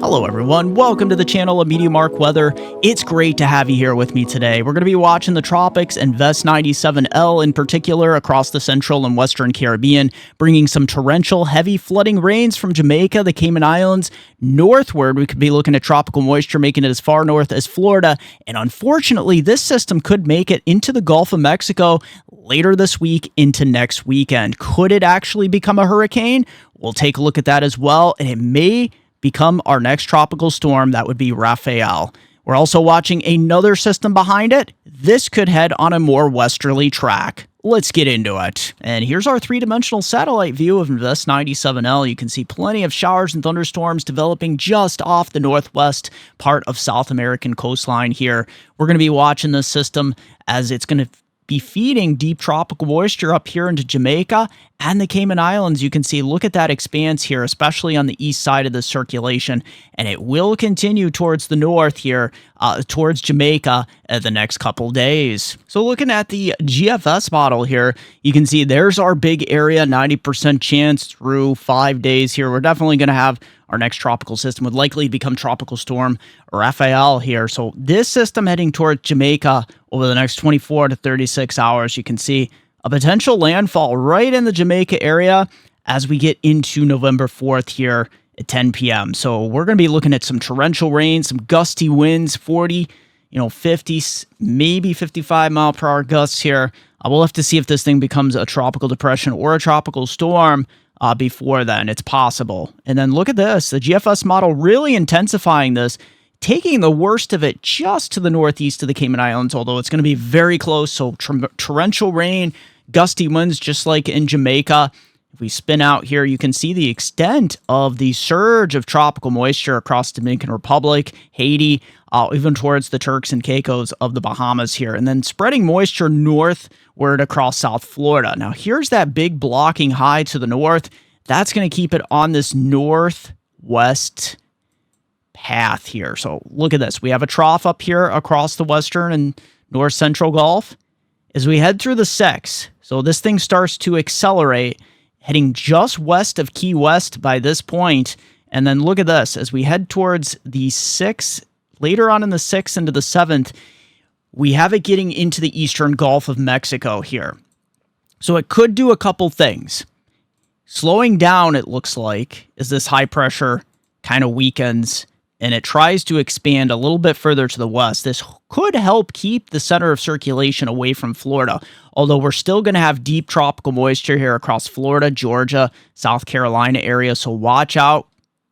Hello everyone, welcome to the channel of MeteoMark Weather. It's great to have you here with me today. We're going to be watching the tropics and Vest 97L in particular across the central and western Caribbean, bringing some torrential heavy flooding rains from Jamaica, the Cayman Islands. Northward, we could be looking at tropical moisture making it as far north as Florida, and unfortunately this system could make it into the Gulf of Mexico later this week into next weekend. Could it actually become a hurricane? We'll take a look at that as well, and it may become our next tropical storm. That would be Rafael. We're also watching another system behind it. This could head on a more westerly track. Let's get into it. And here's our three-dimensional satellite view of Vest 97L. You can see plenty of showers and thunderstorms developing just off the northwest part of South American coastline here. We're going to be watching this system as it's going to be feeding deep tropical moisture up here into Jamaica and the Cayman Islands. You can see, look at that expanse here, especially on the east side of the circulation, and it will continue towards the north here, towards Jamaica the next couple days. So looking at the GFS model here, you can see there's our big area, 90% chance through 5 days here. We're definitely going to have our next tropical system would likely become Tropical Storm Rafael here. So this system heading towards Jamaica over the next 24 to 36 hours, you can see a potential landfall right in the Jamaica area as we get into November 4th here at 10 p.m. So we're going to be looking at some torrential rain, some gusty winds, 40, 50, maybe 55 mile per hour gusts here. We'll have to see if this thing becomes a tropical depression or a tropical storm. Before then, it's possible. And then look at this, the GFS model really intensifying this, taking the worst of it just to the northeast of the Cayman Islands, although it's going to be very close. So torrential rain, gusty winds, just like in Jamaica. If we spin out here, you can see the extent of the surge of tropical moisture across Dominican Republic, Haiti, even towards the Turks and Caicos of the Bahamas here, and then spreading moisture northward across South Florida. Now, here's that big blocking high to the north. That's going to keep it on this northwest path here. So look at this. We have a trough up here across the western and north central Gulf. As we head through the 6, so this thing starts to accelerate, heading just west of Key West by this point. And then look at this. As we head towards the 6th, later on in the 6th into the 7th, we have it getting into the eastern Gulf of Mexico here. So it could do a couple things. Slowing down, it looks like, as this high pressure kind of weakens and it tries to expand a little bit further to the west. This could help keep the center of circulation away from Florida, although we're still going to have deep tropical moisture here across Florida, Georgia, South Carolina area, so watch out.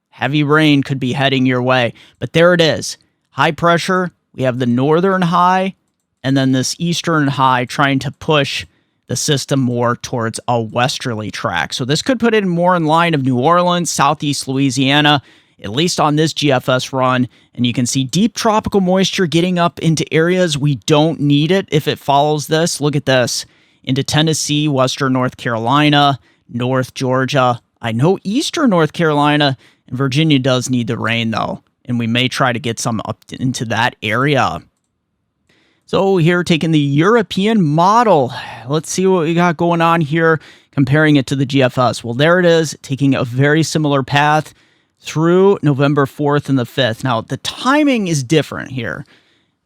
Heavy rain could be heading your way, but there it is. High pressure, we have the northern high, and then this eastern high trying to push the system more towards a westerly track. So this could put it more in line of New Orleans, southeast Louisiana, at least on this GFS run, and you can see deep tropical moisture getting up into areas we don't need it if it follows this. Look at this, into Tennessee, western North Carolina, North Georgia. I know eastern North Carolina and Virginia does need the rain, though, and we may try to get some up into that area. So here, taking the European model, let's see what we got going on here, comparing it to the GFS. Well, there it is, taking a very similar path through November 4th and the 5th. Now, the timing is different here.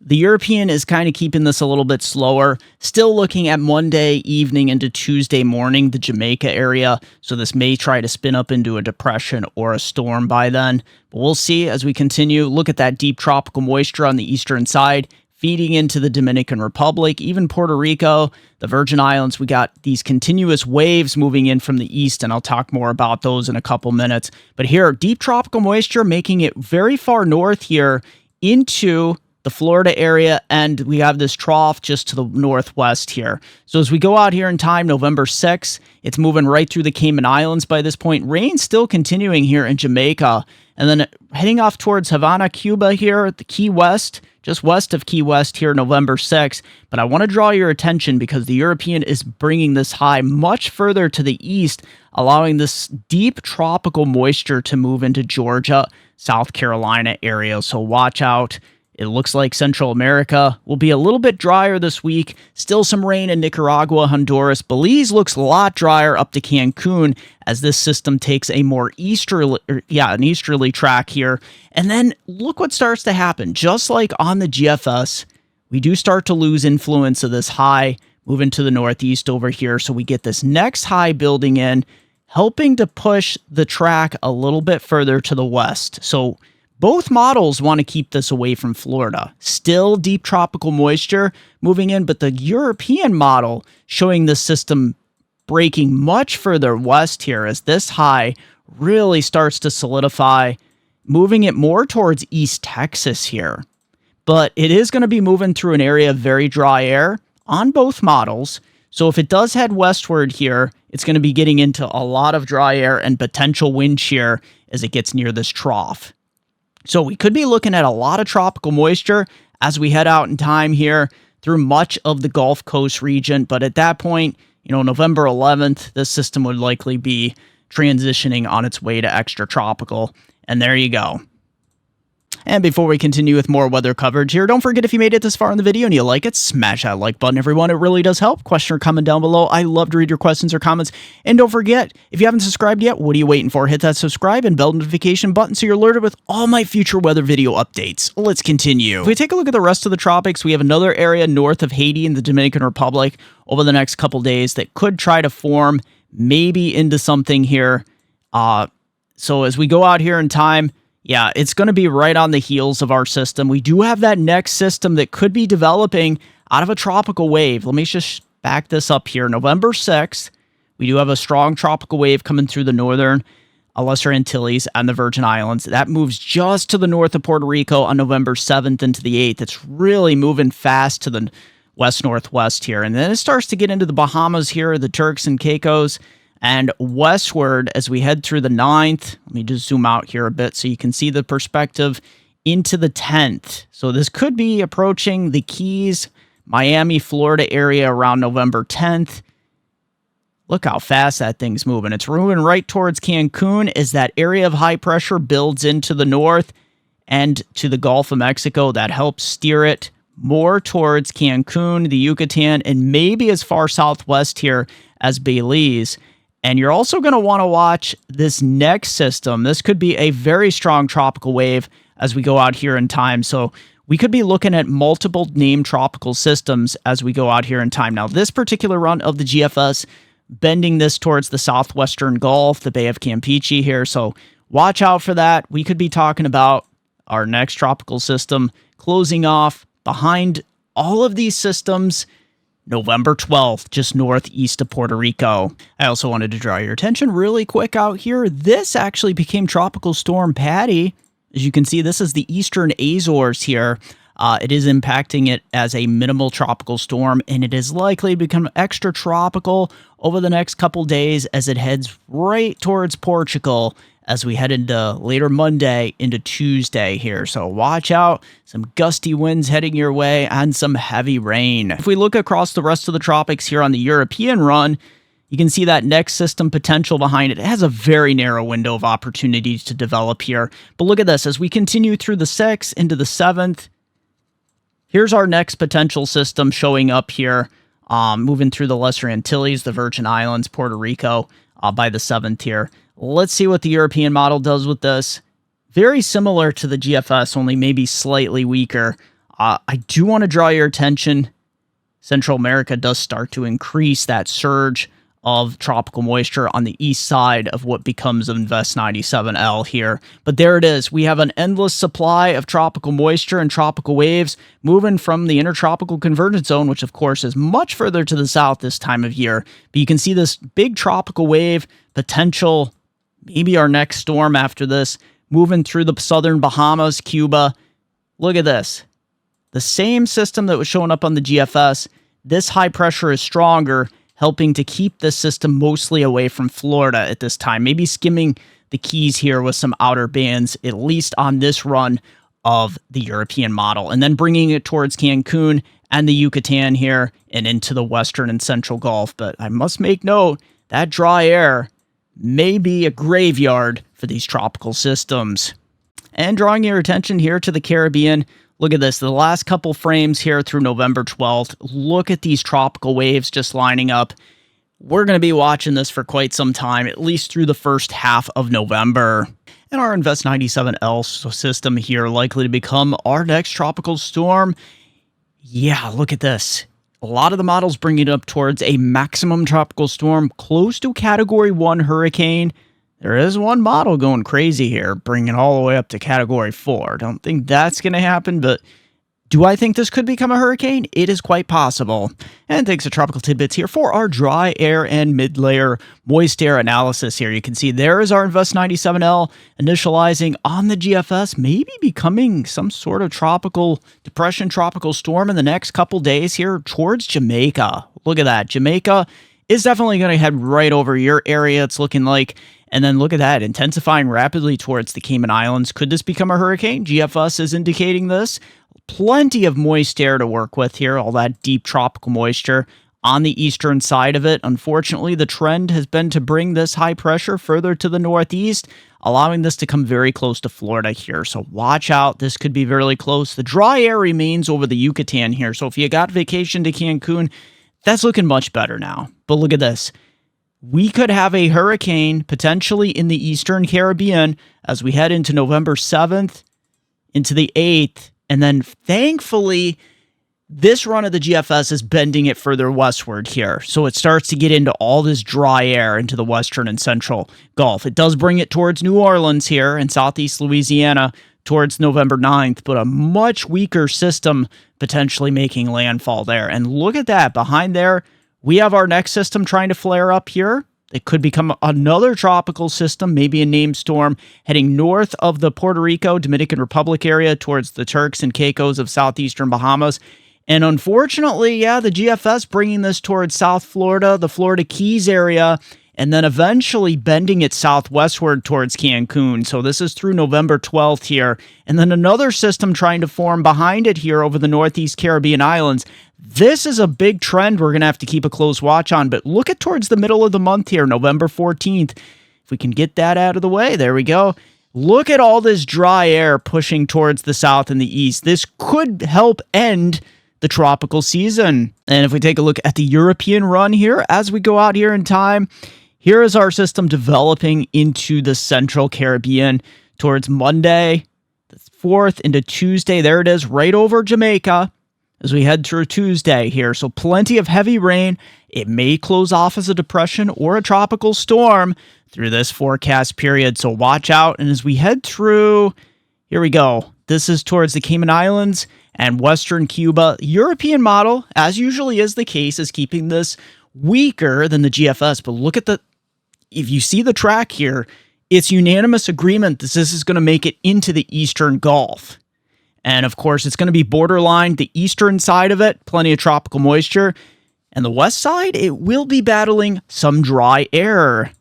The European is kind of keeping this a little bit slower, still looking at Monday evening into Tuesday morning, the Jamaica area. So this may try to spin up into a depression or a storm by then. But we'll see as we continue. Look at that deep tropical moisture on the eastern side, feeding into the Dominican Republic, even Puerto Rico, the Virgin Islands. We got these continuous waves moving in from the east, and I'll talk more about those in a couple minutes. But here, deep tropical moisture making it very far north here into the Florida area, and we have this trough just to the northwest here. So as we go out here in time, November 6th, it's moving right through the Cayman Islands by this point. Rain still continuing here in Jamaica, and then heading off towards Havana, Cuba here at the Key West, just west of Key West here, November 6th. But I want to draw your attention because the European is bringing this high much further to the east, allowing this deep tropical moisture to move into Georgia, South Carolina area. So watch out It looks like Central America will be a little bit drier this week. Still some rain in Nicaragua, Honduras. Belize looks a lot drier up to Cancun as this system takes a more an easterly track here. And then look what starts to happen. Just like on the GFS, we do start to lose influence of this high moving to the northeast over here. So we get this next high building in, helping to push the track a little bit further to the west. So both models want to keep this away from Florida. Still deep tropical moisture moving in, but the European model showing the system breaking much further west here as this high really starts to solidify, moving it more towards East Texas here. But it is going to be moving through an area of very dry air on both models. So if it does head westward here, it's going to be getting into a lot of dry air and potential wind shear as it gets near this trough. So we could be looking at a lot of tropical moisture as we head out in time here through much of the Gulf Coast region. But at that point, November 11th, this system would likely be transitioning on its way to extratropical. And there you go. And before we continue with more weather coverage here, don't forget if you made it this far in the video and you like it, smash that like button, everyone. It really does help. Question or comment down below. I love to read your questions or comments. And don't forget, if you haven't subscribed yet, what are you waiting for? Hit that subscribe and bell notification button so you're alerted with all my future weather video updates. Let's continue. If we take a look at the rest of the tropics, we have another area north of Haiti in the Dominican Republic over the next couple days that could try to form maybe into something here. So as we go out here in time, yeah, it's going to be right on the heels of our system. We do have that next system that could be developing out of a tropical wave. Let me just back this up here. November 6th, we do have a strong tropical wave coming through the northern Lesser Antilles and the Virgin Islands. That moves just to the north of Puerto Rico on November 7th into the 8th. It's really moving fast to the west-northwest here. And then it starts to get into the Bahamas here, the Turks and Caicos, and westward as we head through the 9th. Let me just zoom out here a bit so you can see the perspective into the 10th. So this could be approaching the Keys, Miami, Florida area around November 10th. Look how fast that thing's moving. It's moving right towards Cancun as that area of high pressure builds into the north and to the Gulf of Mexico. That helps steer it more towards Cancun, the Yucatan, and maybe as far southwest here as Belize. And you're also going to want to watch this next system. This could be a very strong tropical wave as we go out here in time. So we could be looking at multiple named tropical systems as we go out here in time. Now, this particular run of the GFS, bending this towards the southwestern Gulf, the Bay of Campeche here. So watch out for that. We could be talking about our next tropical system closing off behind all of these systems November 12th, just northeast of Puerto Rico. I also wanted to draw your attention really quick out here. This actually became Tropical Storm Patty. As you can see, this is the eastern Azores here. It is impacting it as a minimal tropical storm, and it is likely to become extra tropical over the next couple days as it heads right towards Portugal as we head into later Monday into Tuesday here. So watch out. Some gusty winds heading your way and some heavy rain. If we look across the rest of the tropics here on the European run, you can see that next system potential behind it. It has a very narrow window of opportunity to develop here. But look at this. As we continue through the 6th into the 7th, here's our next potential system showing up here, moving through the Lesser Antilles, the Virgin Islands, Puerto Rico by the 7th here. Let's see what the European model does with this. Very similar to the GFS, only maybe slightly weaker. I do want to draw your attention. Central America does start to increase that surge of tropical moisture on the east side of what becomes Invest 97L here. But there it is. We have an endless supply of tropical moisture and tropical waves moving from the intertropical convergence zone, which of course is much further to the south this time of year. But you can see this big tropical wave potential, maybe our next storm after this, moving through the southern Bahamas, Cuba. Look at this. The same system that was showing up on the GFS, this high pressure is stronger, helping to keep this system mostly away from Florida at this time. Maybe skimming the Keys here with some outer bands, at least on this run of the European model. And then bringing it towards Cancun and the Yucatan here and into the western and central Gulf. But I must make note, that dry air may be a graveyard for these tropical systems. And drawing your attention here to the Caribbean, Look at this. The last couple frames here through November 12th. Look at these tropical waves just lining up. We're going to be watching this for quite some time, at least through the first half of November. And our Invest 97L system here likely to become our next tropical storm. Yeah, look at this. A lot of the models bring it up towards a maximum tropical storm, close to Category 1 hurricane. There is one model going crazy here, bringing it all the way up to Category 4. Don't think that's going to happen, but do I think this could become a hurricane? It is quite possible. And thanks to Tropical Tidbits here for our dry air and mid-layer moist air analysis here. You can see there is our Invest 97L initializing on the GFS, maybe becoming some sort of tropical depression, tropical storm in the next couple days here towards Jamaica. Look at that. Jamaica is definitely going to head right over your area, it's looking like. And then look at that, intensifying rapidly towards the Cayman Islands. Could this become a hurricane? GFS is indicating this. Plenty of moist air to work with here, all that deep tropical moisture on the eastern side of it. Unfortunately, the trend has been to bring this high pressure further to the northeast, allowing this to come very close to Florida here. So watch out. This could be really close. The dry air remains over the Yucatan here. So if you got vacation to Cancun, that's looking much better now. But look at this. We could have a hurricane potentially in the Eastern Caribbean as we head into November 7th, into the 8th, and then thankfully, this run of the GFS is bending it further westward here. So it starts to get into all this dry air into the western and central Gulf. It does bring it towards New Orleans here and southeast Louisiana towards November 9th, but a much weaker system potentially making landfall there. And look at that. Behind there, we have our next system trying to flare up here. It could become another tropical system, maybe a named storm, heading north of the Puerto Rico, Dominican Republic area towards the Turks and Caicos of southeastern Bahamas. And unfortunately, yeah, the GFS bringing this towards South Florida, the Florida Keys area, and then eventually bending it southwestward towards Cancun. So this is through November 12th here. And then another system trying to form behind it here over the Northeast Caribbean islands. This is a big trend we're going to have to keep a close watch on. But look at towards the middle of the month here, November 14th. If we can get that out of the way, there we go. Look at all this dry air pushing towards the south and the east. This could help end the tropical season. And if we take a look at the European run here, as we go out here in time, here is our system developing into the Central Caribbean towards Monday, the 4th, into Tuesday. There it is, right over Jamaica as we head through Tuesday here. So plenty of heavy rain. It may close off as a depression or a tropical storm through this forecast period. So watch out. And as we head through, here we go. This is towards the Cayman Islands and Western Cuba. European model, as usually is the case, is keeping this weaker than the GFS. But look at if you see the track here, it's unanimous agreement that this is going to make it into the Eastern Gulf. And of course, it's going to be borderline. The eastern side of it, plenty of tropical moisture. And the west side, it will be battling some dry air.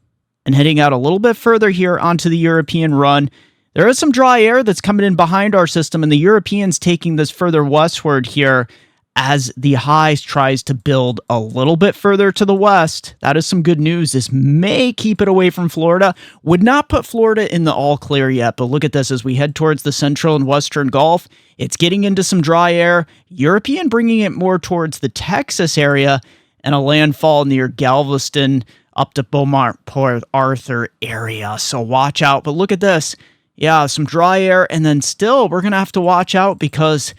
And heading out a little bit further here onto the European run, there is some dry air that's coming in behind our system, and the Europeans taking this further westward here as the high tries to build a little bit further to the west. That is some good news. This may keep it away from Florida. Would not put Florida in the all clear yet, but look at this as we head towards the central and western Gulf. It's getting into some dry air. European bringing it more towards the Texas area and a landfall near Galveston up to Beaumont, Port Arthur area. So watch out. But look at this. Yeah, some dry air, and then still we're going to have to watch out because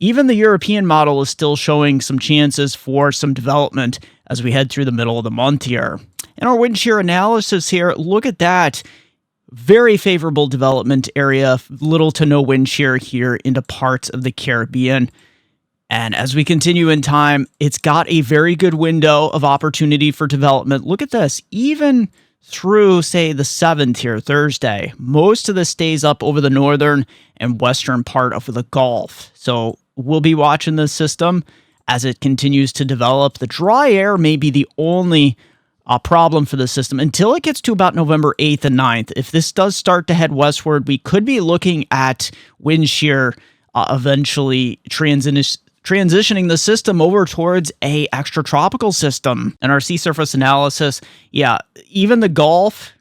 even the European model is still showing some chances for some development as we head through the middle of the month here. And our wind shear analysis here, look at that. Very favorable development area, little to no wind shear here into parts of the Caribbean. And as we continue in time, it's got a very good window of opportunity for development. Look at this. Even through, say, the 7th here, Thursday, most of this stays up over the northern and western part of the Gulf. So we'll be watching this system as it continues to develop. The dry air may be the only problem for the system until it gets to about November 8th and 9th. If this does start to head westward, we could be looking at wind shear eventually transitioning the system over towards a extratropical system. And our sea surface analysis, yeah, even the Gulf,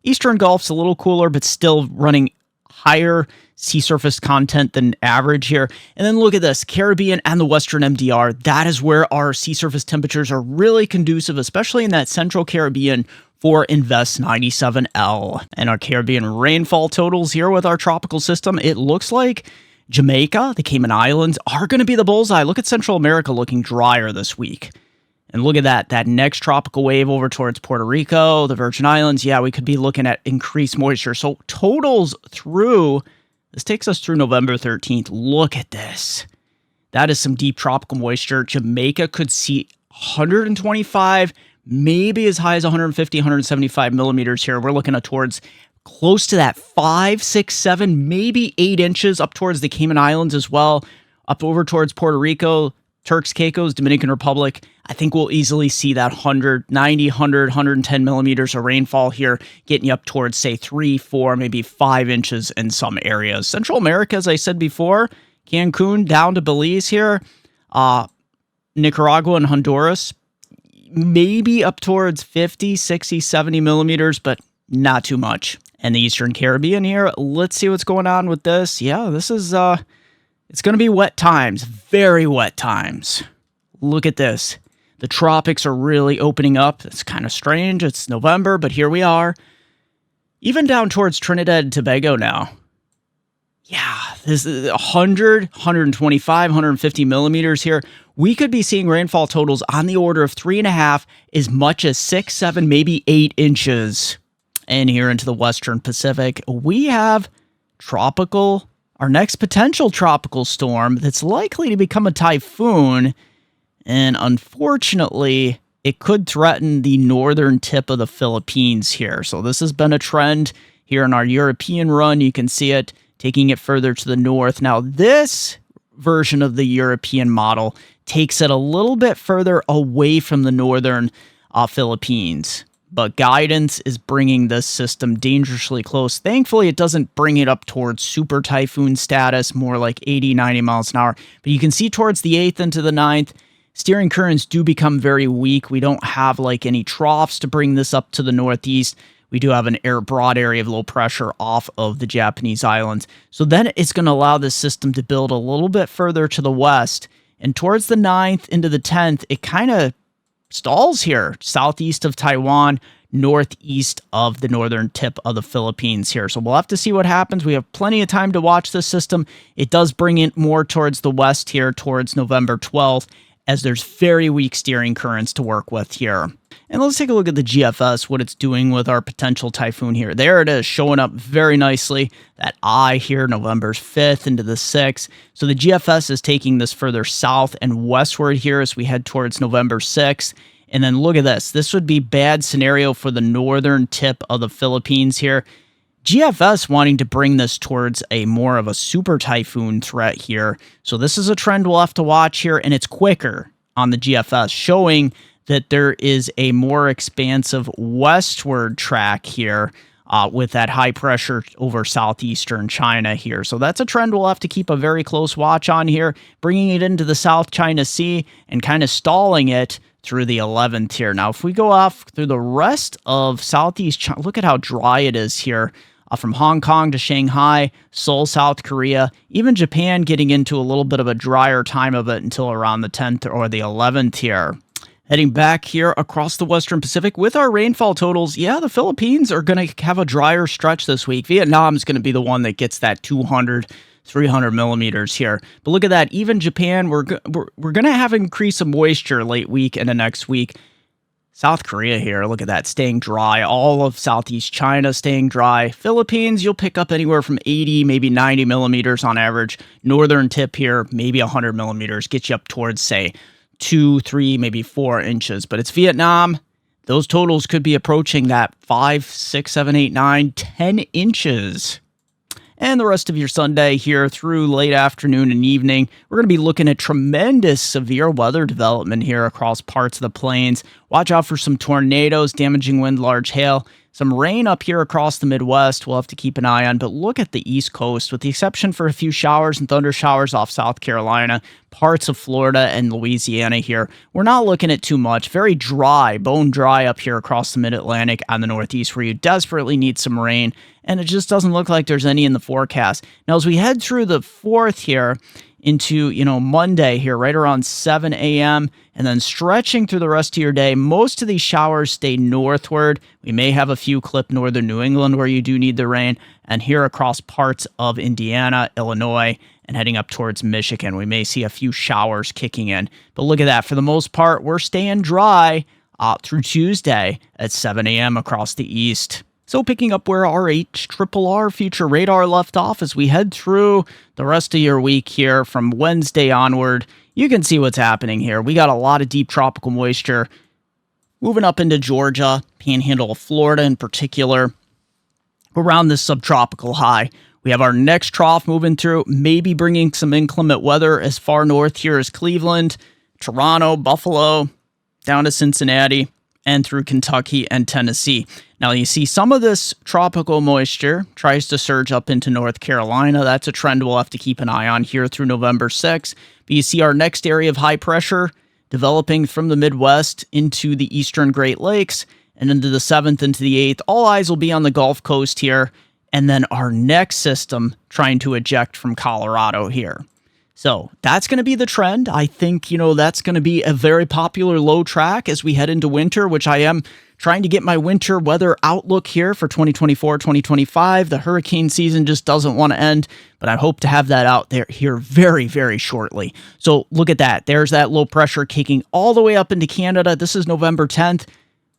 Eastern Gulf's a little cooler, but still running higher sea surface content than average here. And then look at this, Caribbean and the Western MDR. That is where our sea surface temperatures are really conducive, especially in that central Caribbean for Invest 97L. And our Caribbean rainfall totals here with our tropical system, it looks like Jamaica, the Cayman Islands are going to be the bullseye. Look at Central America looking drier this week. And look at that next tropical wave over towards Puerto Rico, the Virgin Islands. Yeah, we could be looking at increased moisture. So totals through, this takes us through November 13th. Look at this. That is some deep tropical moisture. Jamaica could see 125, maybe as high as 150, 175 millimeters here. We're looking at towards close to that 5, 6, 7, maybe 8 inches up towards the Cayman Islands as well, up over towards Puerto Rico, Turks, Caicos, Dominican Republic. I think we'll easily see that 190, 100, 110 millimeters of rainfall here, getting you up towards, say, 3, 4, maybe 5 inches in some areas. Central America, as I said before, Cancun down to Belize here, Nicaragua and Honduras, maybe up towards 50, 60, 70 millimeters, but not too much. And the Eastern Caribbean here, let's see what's going on with this. Yeah, this is, it's going to be wet times, very wet times. Look at this. The tropics are really opening up. It's kind of strange. It's November, but here we are. Even down towards Trinidad and Tobago now. Yeah, this is 100, 125, 150 millimeters here. We could be seeing rainfall totals on the order of 3.5, as much as 6, 7, maybe 8 inches. And here into the Western Pacific, we have our next potential tropical storm that's likely to become a typhoon. And unfortunately, it could threaten the northern tip of the Philippines here. So this has been a trend here in our European run. You can see it taking it further to the north. Now, this version of the European model takes it a little bit further away from the northern Philippines. But guidance is bringing this system dangerously close. Thankfully, it doesn't bring it up towards super typhoon status, more like 80, 90 miles an hour. But you can see towards the 8th into the 9th, steering currents do become very weak. We don't have like any troughs to bring this up to the northeast. We do have an broad area of low pressure off of the Japanese islands. So then it's going to allow this system to build a little bit further to the west. And towards the 9th into the 10th, it kind of stalls here, southeast of Taiwan, northeast of the northern tip of the Philippines here. So we'll have to see what happens. We have plenty of time to watch this system. It does bring it more towards the west here, towards November 12th, as there's very weak steering currents to work with here. And let's take a look at the GFS, what it's doing with our potential typhoon here. There it is, showing up very nicely. That eye here, November 5th into the 6th. So the GFS is taking this further south and westward here as we head towards November 6th. And then look at this. This would be bad scenario for the northern tip of the Philippines here. GFS wanting to bring this towards a more of a super typhoon threat here. So this is a trend we'll have to watch here, and it's quicker on the GFS, showing that there is a more expansive westward track here with that high pressure over southeastern China here. So that's a trend we'll have to keep a very close watch on here, bringing it into the South China Sea and kind of stalling it through the 11th here. Now, if we go off through the rest of Southeast China, look at how dry it is here. From Hong Kong to Shanghai, Seoul, South Korea, even Japan getting into a little bit of a drier time of it until around the 10th or the 11th here. Heading back here across the Western Pacific with our rainfall totals, yeah, the Philippines are going to have a drier stretch this week. Vietnam is going to be the one that gets that 200, 300 millimeters here. But look at that. Even Japan, we're going to have increase of moisture late week and the next week. South Korea here, look at that, staying dry. All of Southeast China staying dry. Philippines, you'll pick up anywhere from 80, maybe 90 millimeters on average. Northern tip here, maybe 100 millimeters. Get you up towards, say, 2, 3, maybe 4 inches. But it's Vietnam. Those totals could be approaching that 5, 6, 7, 8, 9, 10 inches. And the rest of your Sunday here through late afternoon and evening, we're going to be looking at tremendous severe weather development here across parts of the plains. Watch out for some tornadoes, damaging wind, large hail. Some rain up here across the Midwest we'll have to keep an eye on, but look at the East Coast, with the exception for a few showers and thunder showers off South Carolina, parts of Florida and Louisiana here. We're not looking at too much. Very dry, bone dry up here across the Mid-Atlantic and the Northeast, where you desperately need some rain, and it just doesn't look like there's any in the forecast. Now, as we head through the 4th here, into, Monday here, right around 7 a.m., and then stretching through the rest of your day, most of these showers stay northward. We may have a few clip northern New England where you do need the rain, and here across parts of Indiana, Illinois, and heading up towards Michigan, we may see a few showers kicking in. But look at that. For the most part, we're staying dry through Tuesday at 7 a.m. across the east. So picking up where our HRRR future radar left off as we head through the rest of your week here from Wednesday onward, you can see what's happening here. We got a lot of deep tropical moisture moving up into Georgia, panhandle of Florida in particular, around this subtropical high. We have our next trough moving through, maybe bringing some inclement weather as far north here as Cleveland, Toronto, Buffalo, down to Cincinnati, and through Kentucky and Tennessee. Now, you see some of this tropical moisture tries to surge up into North Carolina. That's a trend we'll have to keep an eye on here through November 6th. But you see our next area of high pressure developing from the Midwest into the eastern Great Lakes and into the 7th, into the 8th. All eyes will be on the Gulf Coast here. And then our next system trying to eject from Colorado here. So that's going to be the trend. I think, that's going to be a very popular low track as we head into winter, which I am trying to get my winter weather outlook here for 2024, 2025. The hurricane season just doesn't want to end, but I hope to have that out there here very, very shortly. So look at that. There's that low pressure kicking all the way up into Canada. This is November 10th.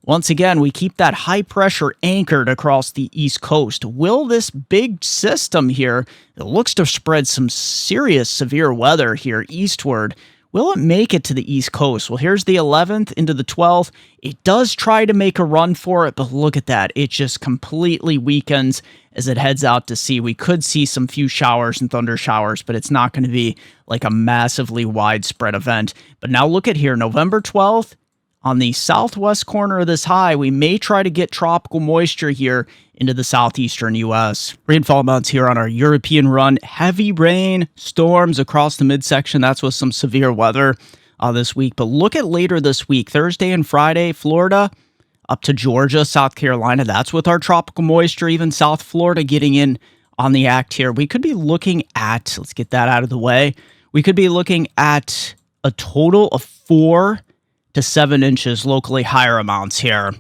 Once again, we keep that high pressure anchored across the East Coast. Will this big system here that looks to spread some serious severe weather here eastward, will it make it to the East Coast? Well, here's the 11th into the 12th. It does try to make a run for it, but look at that. It just completely weakens as it heads out to sea. We could see some few showers and thunder showers, but it's not going to be like a massively widespread event. But now look at here, November 12th. On the southwest corner of this high, we may try to get tropical moisture here into the southeastern U.S. Rainfall amounts here on our European run. Heavy rain, storms across the midsection. That's with some severe weather this week. But look at later this week, Thursday and Friday, Florida, up to Georgia, South Carolina. That's with our tropical moisture. Even South Florida getting in on the act here. We could be looking at, let's get that out of the way. We could be looking at a total of 4 to 7 inches locally higher amounts here.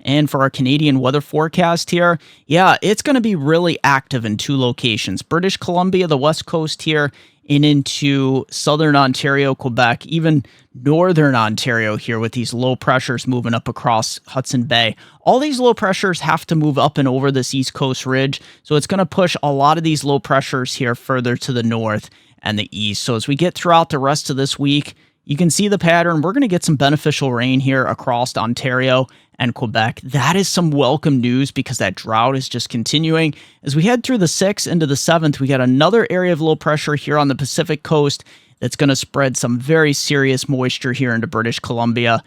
And for our Canadian weather forecast here, yeah, it's going to be really active in 2 locations. British Columbia, the west coast here, and into southern Ontario, Quebec, even northern Ontario here with these low pressures moving up across Hudson Bay. All these low pressures have to move up and over this East Coast ridge, so it's going to push a lot of these low pressures here further to the north and the east. So as we get throughout the rest of this week, you can see the pattern. We're going to get some beneficial rain here across Ontario and Quebec. That is some welcome news because that drought is just continuing. As we head through the 6th into the 7th, we got another area of low pressure here on the Pacific coast that's going to spread some very serious moisture here into British Columbia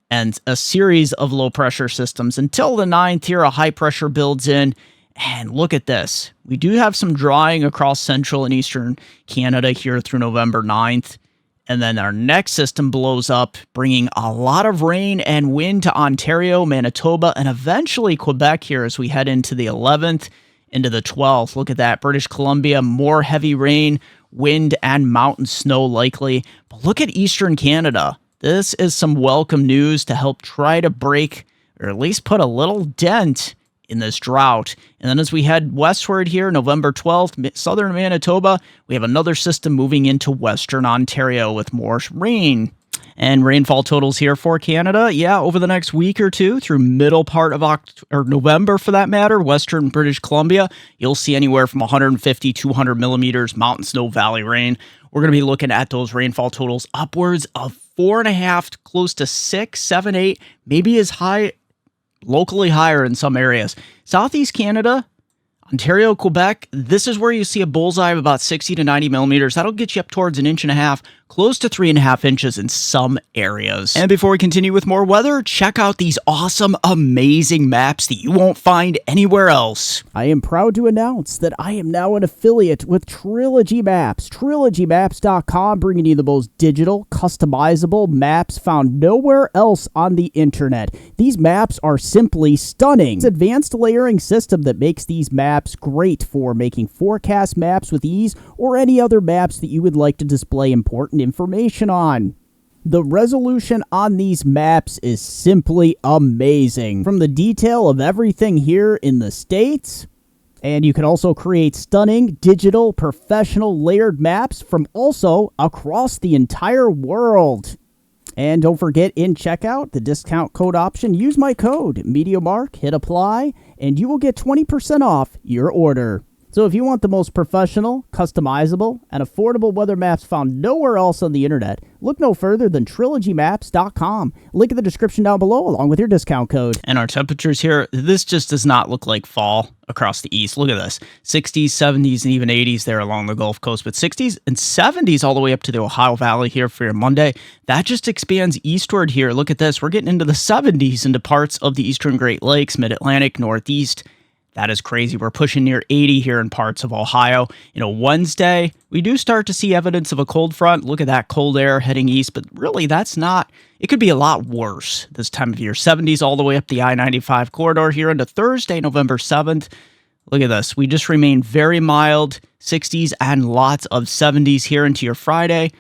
and a series of low pressure systems. Until the 9th here, a high pressure builds in. And look at this. We do have some drying across central and eastern Canada here through November 9th. And then our next system blows up, bringing a lot of rain and wind to Ontario, Manitoba, and eventually Quebec here as we head into the 11th, into the 12th. Look at that. British Columbia, more heavy rain, wind, and mountain snow likely. But look at eastern Canada. This is some welcome news to help try to break, or at least put a little dent in this drought. And then as we head westward here, November 12th, southern Manitoba, we have another system moving into western Ontario with more rain. And rainfall totals here for Canada, yeah, over the next week or two through middle part of November for that matter, western British Columbia, you'll see anywhere from 150, 200 millimeters mountain snow valley rain. We're going to be looking at those rainfall totals upwards of 4.5, close to 6, 7, 8, maybe as high, locally higher in some areas. Southeast Canada, Ontario, Quebec, this is where you see a bullseye of about 60 to 90 millimeters. That'll get you up towards 1.5 inches. close to 3.5 inches in some areas. And before we continue with more weather, check out these awesome, amazing maps that you won't find anywhere else. I am proud to announce that I am now an affiliate with Trilogy Maps. TrilogyMaps.com, bringing you the most digital, customizable maps found nowhere else on the internet. These maps are simply stunning. It's an advanced layering system that makes these maps great for making forecast maps with ease or any other maps that you would like to display important information on. The resolution on these maps is simply amazing. From the detail of everything here in the States, and you can also create stunning, digital, professional layered maps from also across the entire world. And don't forget, in checkout, the discount code option, use my code, MeteoMark, hit apply, and you will get 20% off your order. So if you want the most professional, customizable, and affordable weather maps found nowhere else on the internet, look no further than TrilogyMaps.com. Link in the description down below along with your discount code. And our temperatures here, this just does not look like fall across the east. Look at this. 60s, 70s, and even 80s there along the Gulf Coast, but 60s and 70s all the way up to the Ohio Valley here for your Monday. That just expands eastward here. Look at this. We're getting into the 70s into parts of the eastern Great Lakes, Mid-Atlantic, Northeast. That is crazy. We're pushing near 80 here in parts of Ohio. Wednesday, we do start to see evidence of a cold front. Look at that cold air heading east, but really that's not, it could be a lot worse this time of year. 70s all the way up the I-95 corridor here into Thursday, November 7th. Look at this. We just remain very mild, 60s and lots of 70s here into your Friday.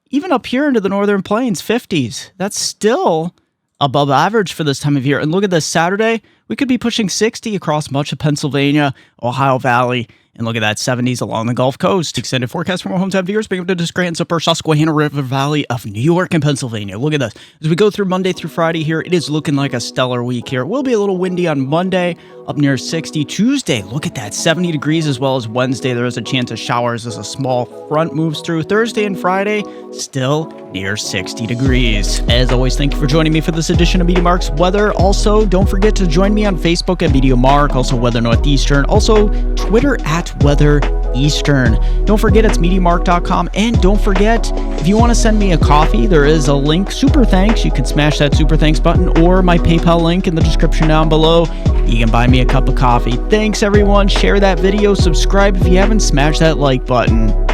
Even up here into the Northern Plains, 50s. That's still above average for this time of year. And look at this Saturday, we could be pushing 60 across much of Pennsylvania, Ohio Valley, and look at that 70s along the Gulf Coast. Extended forecast from our hometown viewers, Binghamton to Scranton, upper Susquehanna River Valley of New York and Pennsylvania. Look at this. As we go through Monday through Friday here, it is looking like a stellar week here. It will be a little windy on Monday, up near 60. Tuesday, look at that, 70 degrees, as well as Wednesday. There is a chance of showers as a small front moves through. Thursday and Friday, still near 60 degrees. As always, thank you for joining me for this edition of MeteoMark's Weather. Also, don't forget to join me on Facebook at MeteoMark, also Weather Northeastern, also Twitter at Weather Eastern. Don't forget, it's MeteoMark.com. And don't forget, if you want to send me a coffee, there is a link, Super Thanks. You can smash that Super Thanks button or my PayPal link in the description down below. You can buy me a cup of coffee. Thanks, everyone. Share that video. Subscribe if you haven't. Smash that like button.